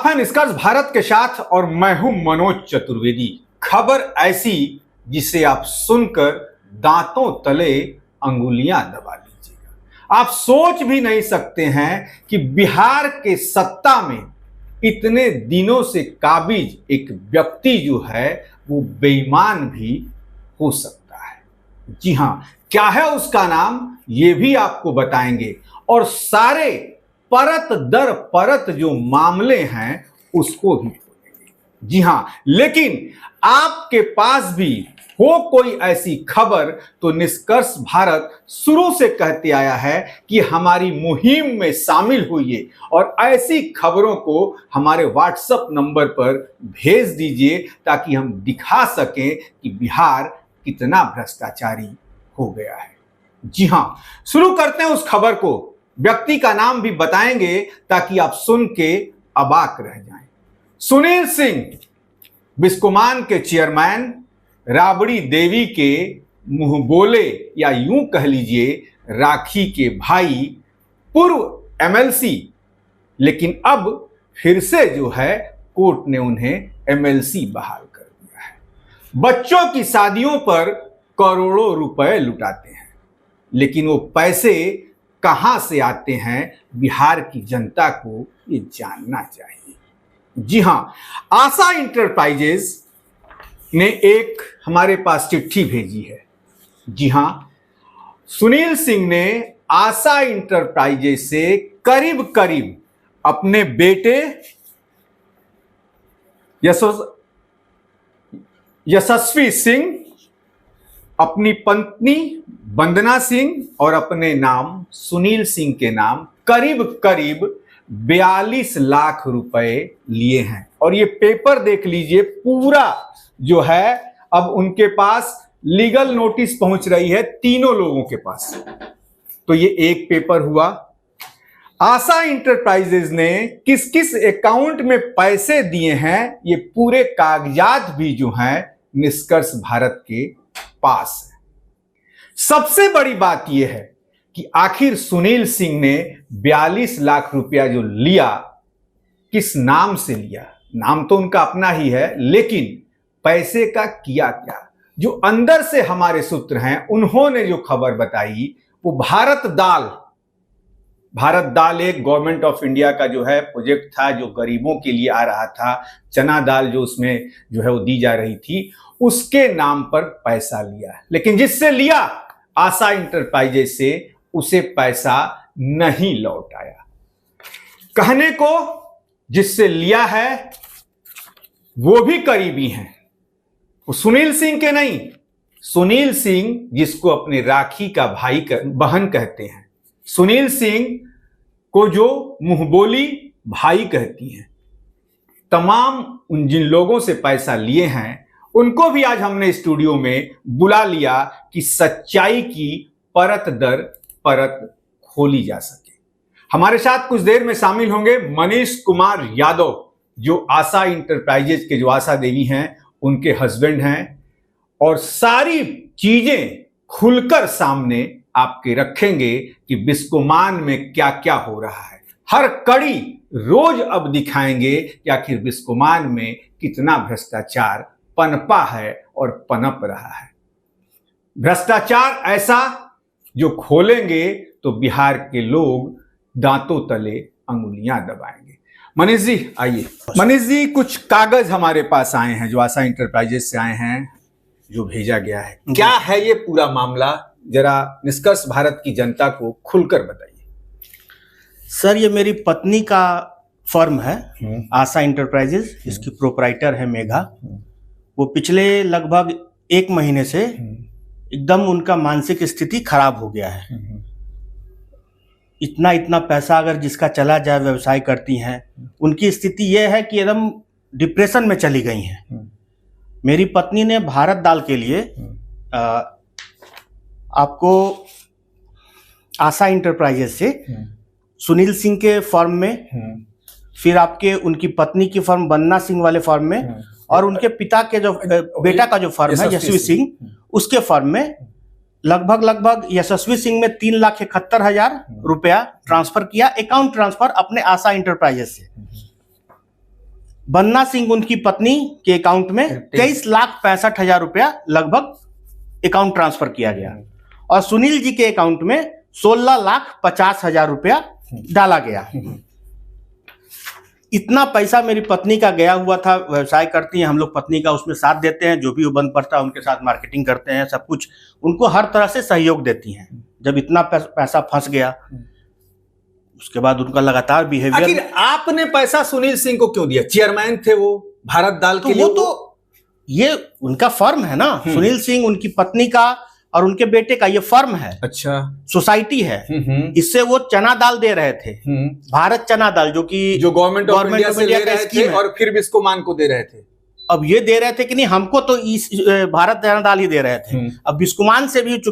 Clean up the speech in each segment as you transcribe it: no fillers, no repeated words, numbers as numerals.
है निष्कर्ष भारत के साथ और मैं हूं मनोज चतुर्वेदी। खबर ऐसी जिसे आप सुनकर दांतों तले अंगुलियां दबा लीजिएगा। आप सोच भी नहीं सकते हैं कि बिहार के सत्ता में इतने दिनों से काबिज एक व्यक्ति जो है वो बेईमान भी हो सकता है। जी हां, क्या है उसका नाम ये भी आपको बताएंगे और सारे परत दर परत जो मामले हैं उसको भी खोलेंगे। जी हां, लेकिन आपके पास भी हो कोई ऐसी खबर तो निष्कर्ष भारत शुरू से कहते आया है कि हमारी मुहिम में शामिल होइए और ऐसी खबरों को हमारे व्हाट्सएप नंबर पर भेज दीजिए ताकि हम दिखा सकें कि बिहार कितना भ्रष्टाचारी हो गया है। जी हां, शुरू करते हैं उस खबर को। व्यक्ति का नाम भी बताएंगे ताकि आप सुन के अबाक रह जाएं। सुनील सिंह, बिस्कोमान के चेयरमैन, राबड़ी देवी के मुंह बोले या यूं कह लीजिए राखी के भाई, पूर्व एमएलसी, लेकिन अब फिर से जो है कोर्ट ने उन्हें एमएलसी बहाल कर दिया है। बच्चों की शादियों पर करोड़ों रुपए लुटाते हैं, लेकिन वो पैसे कहां से आते हैं बिहार की जनता को ये जानना चाहिए। जी हां, आशा इंटरप्राइजेज ने एक हमारे पास चिट्ठी भेजी है। जी हां, सुनील सिंह ने आशा इंटरप्राइजेज से करीब करीब अपने बेटे यशस्वी सिंह, अपनी पत्नी वंदना सिंह और अपने नाम सुनील सिंह के नाम करीब करीब 42 लाख रुपए लिए हैं। और ये पेपर देख लीजिए, पूरा जो है अब उनके पास लीगल नोटिस पहुंच रही है तीनों लोगों के पास। तो ये एक पेपर हुआ। आशा इंटरप्राइजेज ने किस किस अकाउंट में पैसे दिए हैं ये पूरे कागजात भी जो हैं निष्कर्ष भारत के पास है। सबसे बड़ी बात यह है कि आखिर सुनील सिंह ने 42 लाख रुपया जो लिया किस नाम से लिया। नाम तो उनका अपना ही है, लेकिन पैसे का किया क्या। जो अंदर से हमारे सूत्र हैं उन्होंने जो खबर बताई वो भारत दाल एक गवर्नमेंट ऑफ इंडिया का जो है प्रोजेक्ट था जो गरीबों के लिए आ रहा था। चना दाल जो उसमें जो है वो दी जा रही थी, उसके नाम पर पैसा लिया, लेकिन जिससे लिया आशा इंटरप्राइजेज से उसे पैसा नहीं लौट आया। कहने को जिससे लिया है वो भी करीबी हैं, वो सुनील सिंह के नहीं। सुनील सिंह जिसको अपने राखी का भाई बहन कहते हैं, सुनील सिंह को जो मुंहबोली भाई कहती हैं, तमाम उन जिन लोगों से पैसा लिए हैं उनको भी आज हमने स्टूडियो में बुला लिया कि सच्चाई की परत दर परत खोली जा सके। हमारे साथ कुछ देर में शामिल होंगे मनीष कुमार यादव, जो आशा इंटरप्राइजेज के जो आशा देवी हैं उनके हस्बैंड हैं, और सारी चीजें खुलकर सामने आपके रखेंगे कि बिस्कोमान में क्या क्या हो रहा है। हर कड़ी रोज अब दिखाएंगे कि आखिर बिस्कोमान में कितना भ्रष्टाचार पनपा है और पनप रहा है। भ्रष्टाचार ऐसा जो खोलेंगे तो बिहार के लोग दांतों तले अंगुलियां दबाएंगे। मनीष जी आइए। मनीष जी, कुछ कागज हमारे पास आए हैं जो आशा इंटरप्राइजेज से आए हैं, जो भेजा गया है। क्या है ये पूरा मामला, जरा निष्कर्ष भारत की जनता को खुलकर बताइए। सर, ये मेरी पत्नी का फर्म है आशा इंटरप्राइजेज, इसकी प्रोपराइटर है मेघा। वो पिछले लगभग 1 महीने से एकदम उनका मानसिक स्थिति खराब हो गया है। इतना पैसा अगर जिसका चला जाए, व्यवसाय करती हैं, उनकी स्थिति यह है कि एकदम डिप्रेशन में चली गई हैं। मेरी पत्नी ने भारत दाल के लिए आपको आशा इंटरप्राइजेज से सुनील सिंह के फर्म में, फिर आपके उनकी पत्नी की फर्म वंदना सिंह वाले फर्म में, और उनके पिता के जो बेटा का जो फर्म है यशस्वी सिंह, उसके फर्म में लगभग यशस्वी सिंह में 3,71,000 रुपया ट्रांसफर किया, अकाउंट ट्रांसफर अपने आशा इंटरप्राइजेज से। बन्ना सिंह उनकी पत्नी के अकाउंट में 23,65,000 रुपया लगभग अकाउंट ट्रांसफर किया गया और सुनील जी के अकाउंट में 16,50,000 रुपया डाला गया। इतना पैसा मेरी पत्नी का गया हुआ था। व्यवसाय करती हैं, हम लोग पत्नी का उसमें साथ देते हैं, जो भी वो बंद पड़ता है उनके साथ मार्केटिंग करते हैं, सब कुछ उनको हर तरह से सहयोग देती हैं। जब इतना पैसा फंस गया उसके बाद उनका लगातार बिहेवियर। आखिर आपने पैसा सुनील सिंह को क्यों दिया? चेयरमैन थे वो भारत दाल के लिए। वो तो ये उनका फर्म है ना, सुनील सिंह उनकी पत्नी का और उनके बेटे का ये फर्म है। अच्छा, सोसाइटी है। इससे वो चना दाल दे रहे थे, भारत चना दाल, जो कि जो गवर्नमेंट ऑफ इंडिया से ले रहे थे और फिर बिस्कोमान को दे रहे थे। अब ये दे रहे थे कि नहीं, हमको तो इस भारत चना दाल ही दे रहे थे। अब बिस्कोमान से भी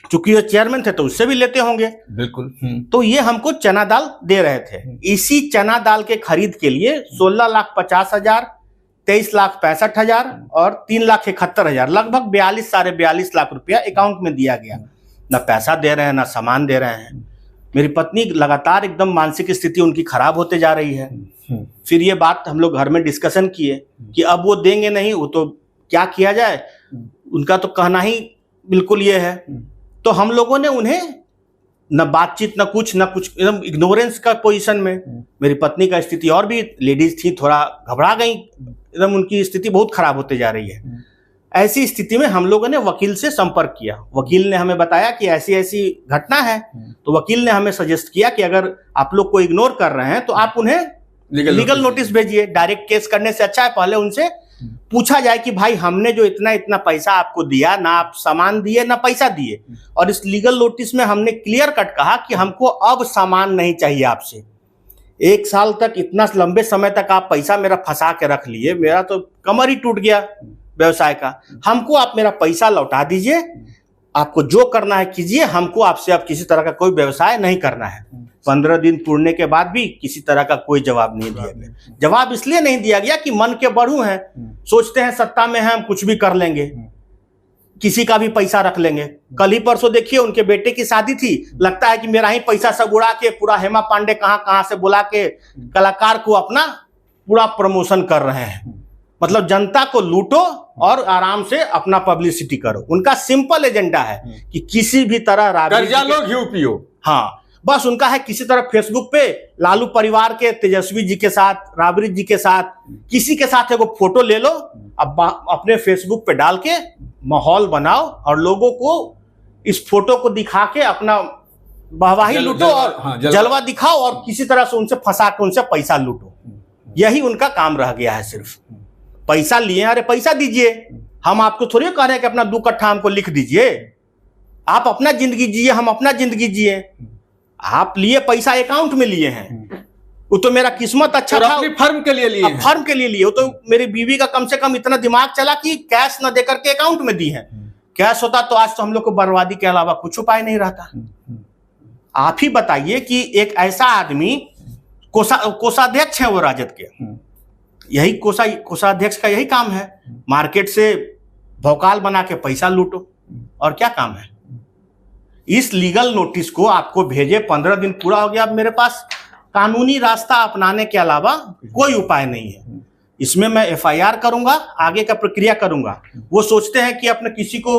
चूंकि चेयरमैन थे तो उससे भी लेते होंगे। बिल्कुल। तो ये हमको चना दाल दे रहे थे। इसी चना दाल के खरीद के लिए 16,50,000, 23,65,000 और 3,71,000, लगभग 42 लाख रुपया अकाउंट में दिया गया। ना पैसा दे रहे हैं ना सामान दे रहे हैं। मेरी पत्नी लगातार एकदम मानसिक स्थिति उनकी खराब होते जा रही है। फिर ये बात हम लोग घर में डिस्कशन किए कि अब वो देंगे नहीं, वो तो क्या किया जाए, उनका तो कहना ही बिल्कुल ये है। तो हम लोगों ने उन्हें न बातचीत न कुछ एकदम इग्नोरेंस का पोजीशन में। मेरी पत्नी का स्थिति और भी, लेडीज थी, थोड़ा घबरा गई, एकदम उनकी स्थिति बहुत खराब होते जा रही है। ऐसी स्थिति में हम लोगों ने वकील से संपर्क किया। वकील ने हमें बताया कि ऐसी ऐसी घटना है। तो वकील ने हमें सजेस्ट किया कि अगर आप लोग को इग्नोर कर रहे हैं तो आप उन्हें लीगल नोटिस भेजिए। डायरेक्ट केस करने से अच्छा है पहले उनसे पूछा जाए कि भाई हमने जो इतना पैसा आपको दिया, ना आप सामान दिए ना पैसा दिए, और इस लीगल नोटिस में हमने क्लियर कट कहा कि हमको अब सामान नहीं चाहिए आपसे। 1 साल तक, इतना लंबे समय तक आप पैसा मेरा फंसा के रख लिए, मेरा तो कमर ही टूट गया व्यवसाय का। हमको आप मेरा पैसा लौटा दीजिए, आपको जो करना है कीजिए, हमको आपसे अब किसी तरह का कोई व्यवसाय नहीं करना है। 15 दिन पूरने के बाद भी किसी तरह का कोई जवाब नहीं दिया गया। जवाब इसलिए नहीं दिया गया कि मन के बड़ू हैं, सोचते हैं सत्ता में हैं हम कुछ भी कर लेंगे, किसी का भी पैसा रख लेंगे। कल ही परसों देखिए उनके बेटे की शादी थी, लगता है कि मेरा ही पैसा सब उड़ा के पूरा हेमा पांडे कहां से बुला के कलाकार को अपना पूरा प्रमोशन कर रहे हैं। मतलब जनता को लूटो और आराम से अपना पब्लिसिटी करो। उनका सिंपल एजेंडा है कि किसी भी तरह कर्जा लो, घी पियो। हाँ, बस उनका है किसी तरह फेसबुक पे लालू परिवार के, तेजस्वी जी के साथ, राबड़ी जी के साथ, किसी के साथ एगो फोटो ले लो, अब अपने फेसबुक पे डाल के माहौल बनाओ और लोगों को इस फोटो को दिखा के अपना वाहवाही लूटो और जलवा दिखाओ और किसी तरह से उनसे फंसा के उनसे पैसा लूटो। यही उनका काम रह गया है। सिर्फ पैसा लिए, अरे पैसा दीजिए, हम आपको थोड़ी कह रहे हैं कि अपना 2 कट्ठा हमको लिख दीजिए। आप अपना जिंदगी जिए, हम अपना जिंदगी जिए। आप लिए पैसा अकाउंट में लिए हैं, वो तो मेरा किस्मत अच्छा था, अपनी फर्म के लिए लिए, फर्म के लिए लिए। वो तो मेरी बीवी का कम से कम इतना दिमाग चला कि कैश न देकर के अकाउंट में दी है। कैश होता तो आज तो हम लोग को बर्बादी के अलावा कुछ उपाय नहीं रहता। आप ही बताइए कि एक ऐसा आदमी कोषाध्यक्ष है, वो राजद के, यही कोषाध्यक्ष का यही काम है, मार्केट से भौकाल बना के पैसा लूटो, और क्या काम है। इस लीगल नोटिस को आपको भेजे 15 दिन पूरा हो गया। अब मेरे पास कानूनी रास्ता अपनाने के अलावा कोई उपाय नहीं है। इसमें मैं FIR करूंगा, आगे का प्रक्रिया करूंगा। वो सोचते हैं कि अपने किसी को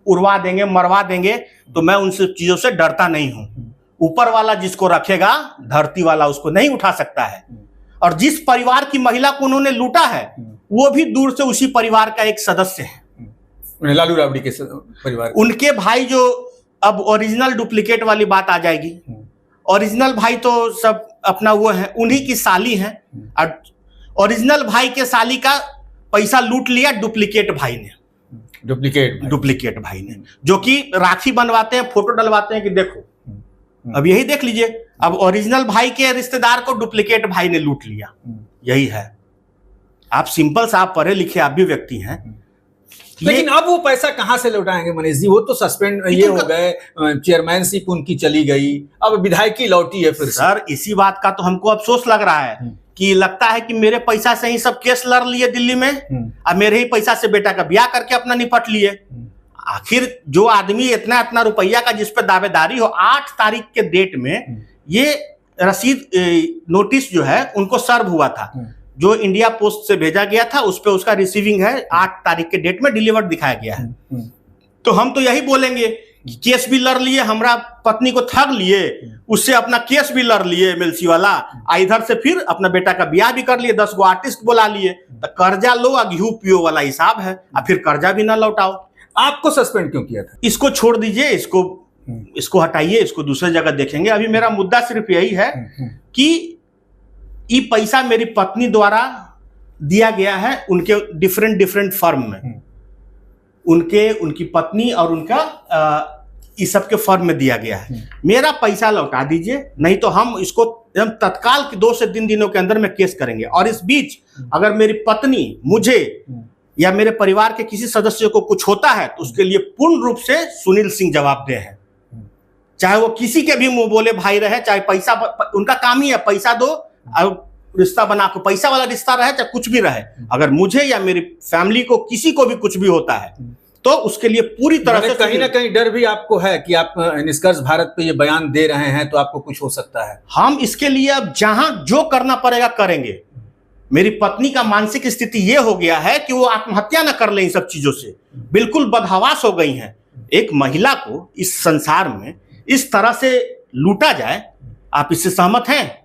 उड़वा देंगे, मरवा देंगे, तो मैं उन सब चीजों से डरता नहीं हूं। ऊपर वाला जिसको रखेगा, धरती वाला उसको नहीं उठा सकता है। और जिस परिवार की महिला को उन्होंने लूटा है, वो भी दूर से उसी परिवार का एक सदस्य है, लालू राबड़ी के परिवार। उनके भाई जो, अब ओरिजिनल डुप्लीकेट वाली बात आ जाएगी। ओरिजिनल भाई तो सब अपना वो है, उन्हीं की साली है, और ओरिजिनल भाई के साली का पैसा लूट लिया डुप्लीकेट भाई ने। डुप्लीकेट भाई ने, जो कि राखी बनवाते हैं, फोटो डलवाते हैं कि देखो, अब यही देख लीजिए। अब ओरिजिनल भाई के रिश्तेदार को डुप्लीकेट भाई ने लूट लिया। यही है। आप सिंपल सा, आप पढ़े लिखे आप भी व्यक्ति हैं, लेकिन अब वो पैसा कहां से लौटाएंगे मनीष जी? वो तो सस्पेंड ये हो गए, चेयरमैनशिप उनकी चली गई, अब विधायकी लौटी है फिर। सर, इसी बात का तो हमको अफसोस लग रहा है कि लगता है कि मेरे पैसा से ही सब केस लड़ लिए दिल्ली में, अब मेरे ही पैसा से बेटा का ब्याह करके अपना निपट लिए। आखिर जो आदमी इतना रुपया का जिस पे दावेदारी हो, 8 तारीख के डेट में ये रसीद नोटिस जो है उनको सर्व हुआ था। जो इंडिया पोस्ट से भेजा गया था उस पे उसका रिसीविंग है 8 तारीख के डेट में डिलीवर्ड दिखाया गया है। तो हम तो यही बोलेंगे कि केस भी लड़ लिए, हमरा पत्नी को ठग लिए, उससे अपना केस भी लड़ लिए एमएलसी वाला, इधर से फिर अपना बेटा का ब्याह भी कर लिए, 10 गो आर्टिस्ट बुला लिए। तो कर्जा लो और घी पियो वाला हिसाब है, और फिर कर्जा भी ना लौटाओ। आपको सस्पेंड क्यों किया था? इसको छोड़ दीजिए, इसको हटाइए, इसको दूसरे जगह देखेंगे। अभी मेरा मुद्दा सिर्फ यही है कि ये पैसा मेरी पत्नी द्वारा दिया गया है उनके डिफरेंट फर्म में, उनकी पत्नी और उनका इस सब के फर्म में दिया गया है। मेरा पैसा लौटा दीजिए, नहीं तो हम इसको तत्काल 2 से 3 दिनों के अंदर में केस करेंगे। और इस बीच अगर मेरी पत्नी, मुझे या मेरे परिवार के किसी सदस्य को कुछ होता है तो उसके लिए पूर्ण रूप से सुनील सिंह जवाबदेह है। चाहे वो किसी के भी मुंह बोले भाई रहे, चाहे पैसा, उनका काम ही है पैसा दो और रिश्ता बना को, पैसा वाला रिश्ता रहे चाहे कुछ भी रहे। अगर मुझे या मेरी फैमिली को, किसी को भी कुछ भी होता है तो उसके लिए पूरी तरह से कहीं ना कहीं डर भी आपको है कि आप निष्कर्ष भारत पे ये बयान दे रहे हैं तो आपको कुछ हो सकता है। हम इसके लिए अब जहां जो करना पड़ेगा करेंगे। मेरी पत्नी का मानसिक स्थिति ये हो गया है कि वो आत्महत्या ना कर ले, इन सब चीजों से बिल्कुल बदहवास हो गई हैं। एक महिला को इस संसार में इस तरह से लूटा जाए, आप इससे सहमत हैं?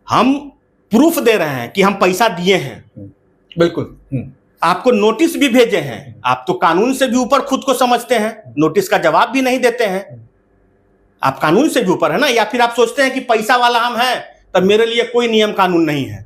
हम प्रूफ दे रहे हैं कि हम पैसा दिए हैं, बिल्कुल। आपको नोटिस भी भेजे हैं। आप तो कानून से भी ऊपर खुद को समझते हैं, नोटिस का जवाब भी नहीं देते हैं। आप कानून से भी ऊपर है ना, या फिर आप सोचते हैं कि पैसा वाला हम हैं तब मेरे लिए कोई नियम कानून नहीं है।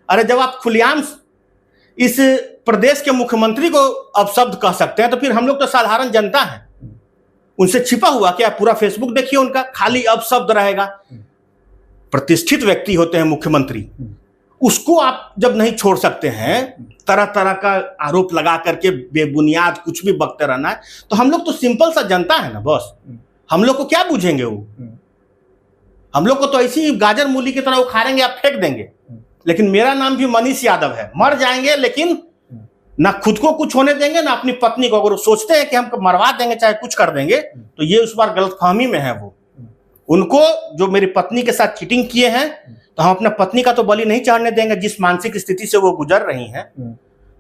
अरे जब आप खुलेआम इस प्रदेश के मुख्यमंत्री को अपशब्द कह सकते हैं तो फिर हम लोग तो साधारण जनता हैं, उनसे छिपा हुआ क्या? पूरा फेसबुक देखिए, उनका खाली अपशब्द रहेगा। प्रतिष्ठित व्यक्ति होते हैं मुख्यमंत्री, उसको आप जब नहीं छोड़ सकते हैं, तरह तरह का आरोप लगा करके बेबुनियाद कुछ भी बकते रहना है, तो हम लोग तो सिंपल सा जनता है ना बॉस, हम लोग को क्या पूछेंगे? वो हम लोग को तो ऐसी ही गाजर मूली की तरह उखाड़ेंगे, आप फेंक देंगे। लेकिन मेरा नाम भी मनीष यादव है, मर जाएंगे लेकिन ना खुद को कुछ होने देंगे ना अपनी पत्नी को। अगर सोचते हैं कि हम मरवा देंगे चाहे कुछ कर देंगे तो ये उस बार गलतफहमी में है। वो उनको जो मेरी पत्नी के साथ चीटिंग किए हैं तो हम अपना पत्नी का तो बलि नहीं चढ़ने देंगे। जिस मानसिक स्थिति से वो गुजर रही हैं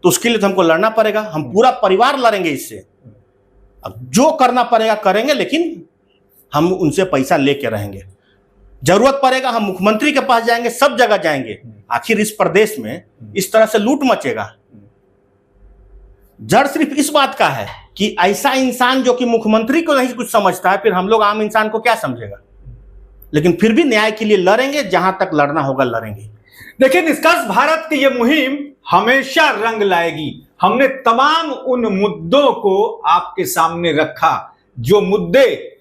तो उसके लिए तो हमको लड़ना पड़ेगा, हम पूरा परिवार लड़ेंगे इससे। अब जो करना पड़ेगा करेंगे, लेकिन हम उनसे पैसा लेके रहेंगे। जरूरत पड़ेगा हम मुख्यमंत्री के पास जाएंगे, सब जगह जाएंगे। आखिर इस प्रदेश में इस तरह से लूट मचेगा, जड़ सिर्फ इस बात का है कि ऐसा इंसान जो कि मुख्यमंत्री को नहीं कुछ समझता है, फिर हम लोग आम इंसान को क्या समझेगा? लेकिन फिर भी न्याय के लिए लड़ेंगे, जहां तक लड़ना होगा लड़ेंगे। देखिए, निष्कर्ष भारत की यह मुहिम हमेशा रंग लाएगी। हमने तमाम उन मुद्दों को आपके सामने रखा, जो मुद्दे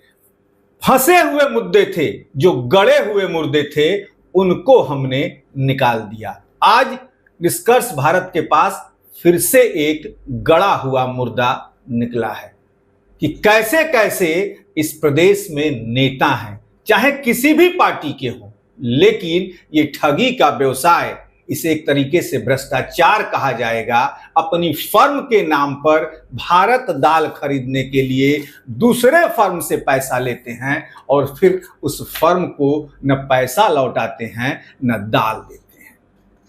फंसे हुए मुद्दे थे, जो गड़े हुए मुद्दे थे, उनको हमने निकाल दिया। आज निष्कर्ष भारत के पास फिर से एक गड़ा हुआ मुर्दा निकला है कि कैसे कैसे इस प्रदेश में नेता हैं, चाहे किसी भी पार्टी के हों, लेकिन ये ठगी का व्यवसाय, इसे एक तरीके से भ्रष्टाचार कहा जाएगा। अपनी फर्म के नाम पर भारत दाल खरीदने के लिए दूसरे फर्म से पैसा लेते हैं और फिर उस फर्म को न पैसा लौटाते हैं न दाल देते हैं।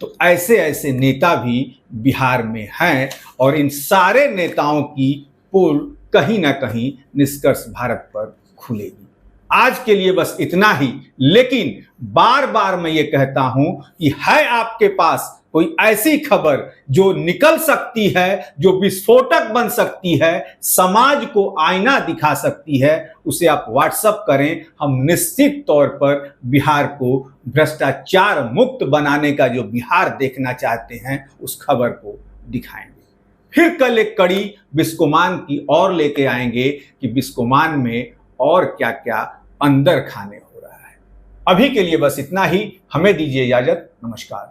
तो ऐसे ऐसे नेता भी बिहार में हैं और इन सारे नेताओं की पोल कहीं ना कहीं निष्कर्ष भारत पर खुलेगी। आज के लिए बस इतना ही, लेकिन बार बार मैं ये कहता हूं कि है आपके पास कोई ऐसी खबर जो निकल सकती है, जो विस्फोटक बन सकती है, समाज को आईना दिखा सकती है, उसे आप व्हाट्सएप करें। हम निश्चित तौर पर बिहार को भ्रष्टाचार मुक्त बनाने का जो बिहार देखना चाहते हैं उस खबर को दिखाएंगे। फिर कल एक कड़ी बिस्कोमान की और लेके आएंगे कि बिस्कोमान में और क्या क्या अंदर खाने हो रहा है। अभी के लिए बस इतना ही, हमें दीजिए इजाजत। नमस्कार।